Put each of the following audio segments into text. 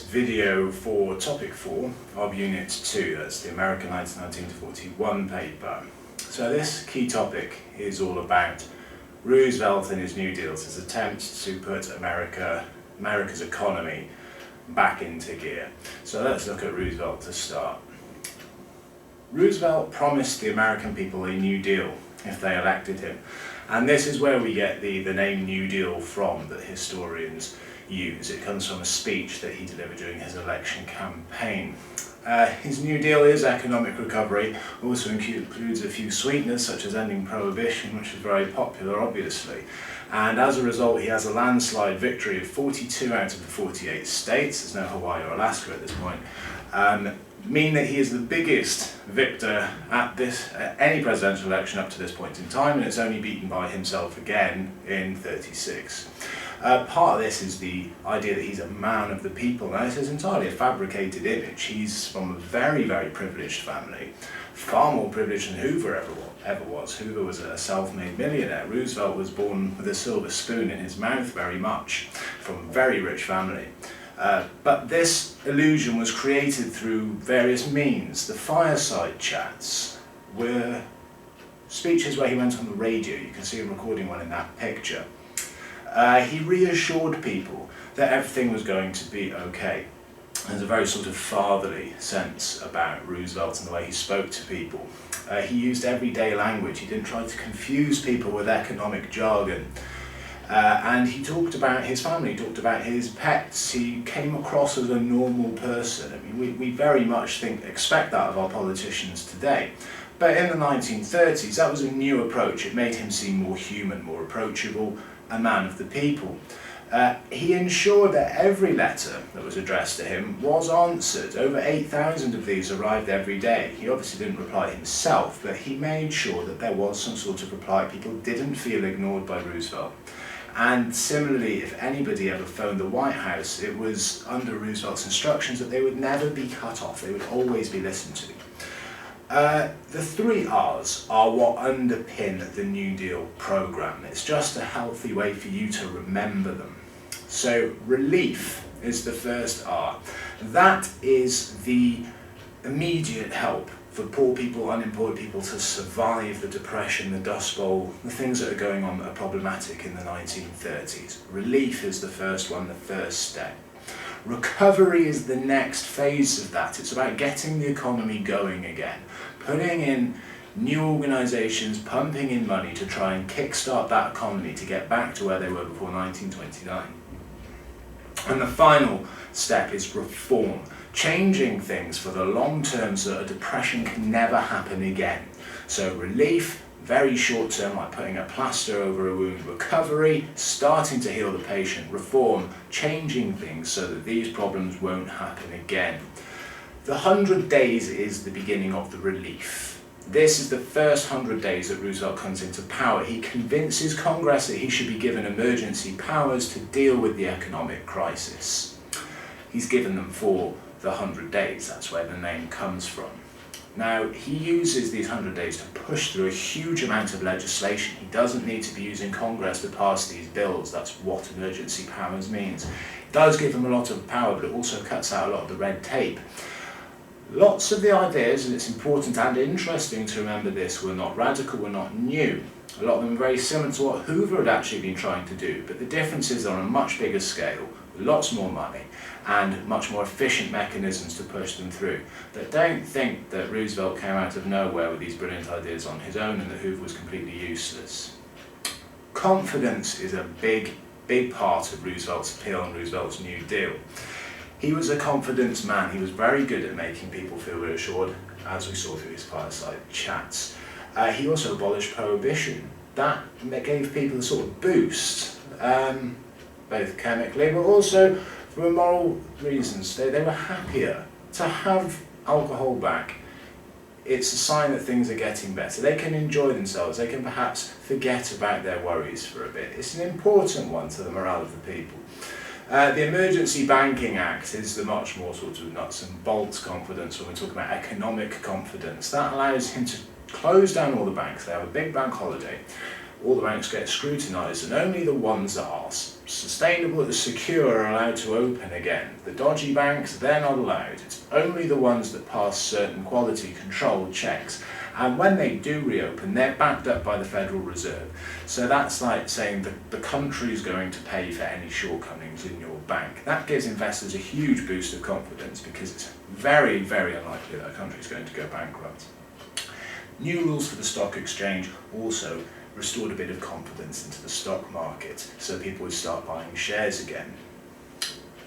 video for topic 4 of Unit 2, that's the America 1919-41 paper. So this key topic is all about Roosevelt and his New Deals, his attempt to put America's economy back into gear. So let's look at Roosevelt to start. Roosevelt promised the American people a New Deal if they elected him. And this is where we get the name New Deal from that historians use. It comes from a speech that he delivered during his election campaign. His New Deal is economic recovery, also includes a few sweeteners such as ending prohibition, which is very popular obviously. And as a result he has a landslide victory of 42 out of the 48 states, there's no Hawaii or Alaska at this point, mean that he is the biggest victor at any presidential election up to this point in time, and it's only beaten by himself again in 36. Part of this is the idea that he's a man of the people. Now this is entirely a fabricated image. He's from a very, very privileged family, far more privileged than Hoover ever was. Hoover was a self-made millionaire. Roosevelt was born with a silver spoon in his mouth very much, from a very rich family. But this illusion was created through various means. The fireside chats were speeches where he went on the radio. You can see him recording one in that picture. He reassured people that everything was going to be okay. There's a very sort of fatherly sense about Roosevelt and the way he spoke to people. He used everyday language. He didn't try to confuse people with economic jargon. And he talked about his family, he talked about his pets. He came across as a normal person. I mean, we very much expect that of our politicians today. But in the 1930s, that was a new approach. It made him seem more human, more approachable, a man of the people. He ensured that every letter that was addressed to him was answered. Over 8,000 of these arrived every day. He obviously didn't reply himself, but he made sure that there was some sort of reply. People didn't feel ignored by Roosevelt. And similarly, if anybody ever phoned the White House, it was under Roosevelt's instructions that they would never be cut off, they would always be listened to. The 3 R's are what underpin the New Deal programme. It's just a healthy way for you to remember them. So relief is the first R. That is the immediate help for poor people, unemployed people to survive the Depression, the Dust Bowl, the things that are going on that are problematic in the 1930s. Relief is the first one, the first step. Recovery is the next phase of that. It's about getting the economy going again, putting in new organisations, pumping in money to try and kickstart that economy to get back to where they were before 1929. And the final step is reform. Changing things for the long term so that a depression can never happen again. So relief, very short term, like putting a plaster over a wound. Recovery, starting to heal the patient. Reform, changing things so that these problems won't happen again. The 100 days is the beginning of the relief. This is the first 100 days that Roosevelt comes into power. He convinces Congress that he should be given emergency powers to deal with the economic crisis. He's given them for the 100 days, that's where the name comes from. Now, he uses these 100 days to push through a huge amount of legislation. He doesn't need to be using Congress to pass these bills. That's what emergency powers means. It does give him a lot of power, but it also cuts out a lot of the red tape. Lots of the ideas, and it's important and interesting to remember this, were not radical, were not new. A lot of them are very similar to what Hoover had actually been trying to do, but the differences are on a much bigger scale, lots more money, and much more efficient mechanisms to push them through. But don't think that Roosevelt came out of nowhere with these brilliant ideas on his own and that Hoover was completely useless. Confidence is a big, big part of Roosevelt's appeal and Roosevelt's New Deal. He was a confidence man. He was very good at making people feel reassured, as we saw through his fireside chats. He also abolished prohibition. That gave people a sort of boost, both chemically, but also for moral reasons. They were happier to have alcohol back. It's a sign that things are getting better. They can enjoy themselves. They can perhaps forget about their worries for a bit. It's an important one to the morale of the people. The Emergency Banking Act is the much more sort of nuts and bolts confidence when we're talking about economic confidence. That allows him to close down all the banks. They have a big bank holiday. All the banks get scrutinised, and only the ones that are sustainable, that's secure, are allowed to open again. The dodgy banks, they're not allowed. It's only the ones that pass certain quality control checks. And when they do reopen, they're backed up by the Federal Reserve. So that's like saying that the country's going to pay for any shortcomings in your bank. That gives investors a huge boost of confidence because it's very, very unlikely that a country's going to go bankrupt. New rules for the stock exchange also restored a bit of confidence into the stock market, so people would start buying shares again.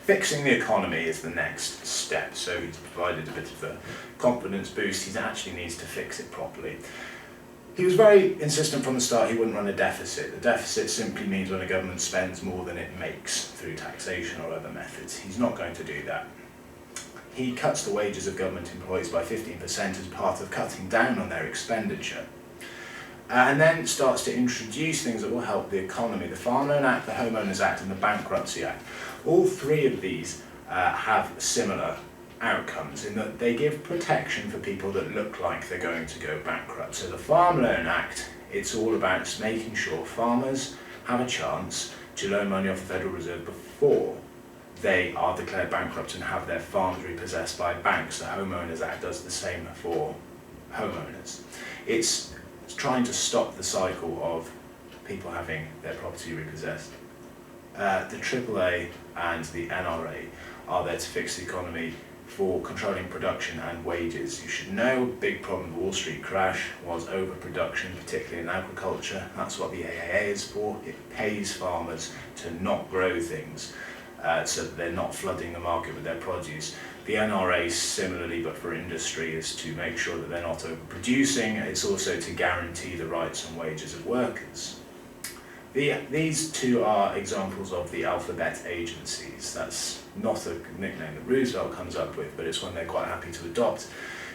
Fixing the economy is the next step, so he's provided a bit of a confidence boost. He actually needs to fix it properly. He was very insistent from the start he wouldn't run a deficit. The deficit simply means when a government spends more than it makes through taxation or other methods. He's not going to do that. He cuts the wages of government employees by 15% as part of cutting down on their expenditure. And then starts to introduce things that will help the economy. The Farm Loan Act, the Homeowners Act and the Bankruptcy Act. All three of these have similar outcomes in that they give protection for people that look like they're going to go bankrupt. So the Farm Loan Act, it's all about making sure farmers have a chance to loan money off the Federal Reserve before they are declared bankrupt and have their farms repossessed by banks. The Homeowners Act does the same for homeowners. It's trying to stop the cycle of people having their property repossessed. The AAA and the NRA are there to fix the economy for controlling production and wages. You should know a big problem of the Wall Street crash was overproduction, particularly in agriculture. That's what the AAA is for. It pays farmers to not grow things so that they're not flooding the market with their produce. The NRA, similarly, but for industry, is to make sure that they're not overproducing. It's also to guarantee the rights and wages of workers. These two are examples of the alphabet agencies. That's not a nickname that Roosevelt comes up with, but it's one they're quite happy to adopt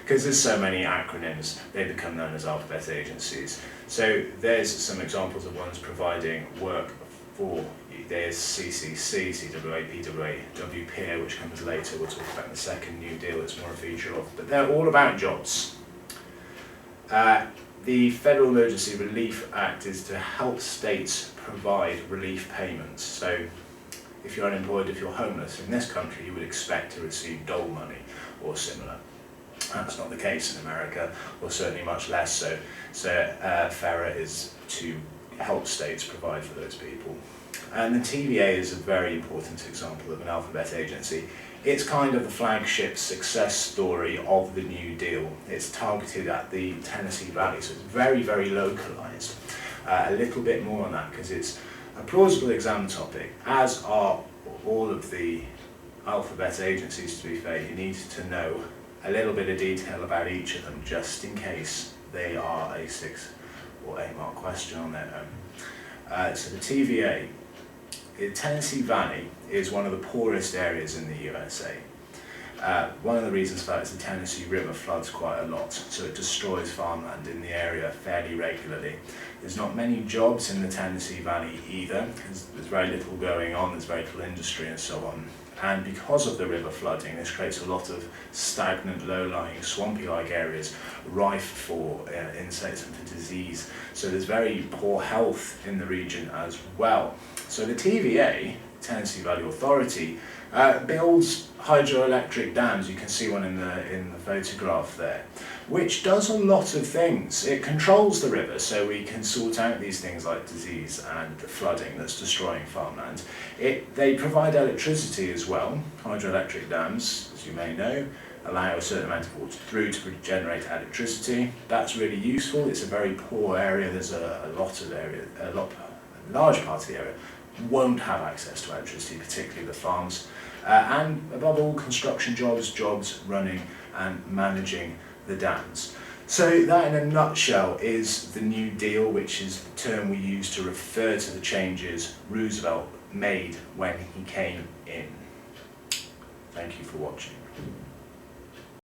because there's so many acronyms, they become known as alphabet agencies. So there's some examples of ones providing work for you. There's CCC, CWA, PWA, WPA, which comes later. We'll talk about the second New Deal, it's more a feature of, but they're all about jobs. The Federal Emergency Relief Act is to help states provide relief payments. So if you're unemployed, if you're homeless, in this country you would expect to receive dole money or similar. That's not the case in America, or certainly much less so. So FERA is to help states provide for those people. And the TVA is a very important example of an alphabet agency. It's kind of the flagship success story of the New Deal. It's targeted at the Tennessee Valley, so it's very, very localized. A little bit more on that because it's a plausible exam topic, as are all of the alphabet agencies, to be fair. You need to know a little bit of detail about each of them just in case they are a 6 or 8 mark question on their own. So the TVA, the Tennessee Valley is one of the poorest areas in the USA. One of the reasons for that is the Tennessee River floods quite a lot, so it destroys farmland in the area fairly regularly. There's not many jobs in the Tennessee Valley either, because there's very little going on, there's very little industry and so on. And because of the river flooding, this creates a lot of stagnant, low-lying, swampy-like areas rife for insects and for disease. So there's very poor health in the region as well. So the TVA, Tennessee Valley Authority, builds hydroelectric dams. You can see one in the photograph there, which does a lot of things. It controls the river, so we can sort out these things like disease and flooding that's destroying farmland. They provide electricity as well. Hydroelectric dams, as you may know, allow a certain amount of water through to generate electricity. That's really useful. It's a very poor area. There's a large part of the area won't have access to electricity, particularly the farms. And above all, construction jobs running and managing the dams. So that in a nutshell is the New Deal, which is the term we use to refer to the changes Roosevelt made when he came in. Thank you for watching.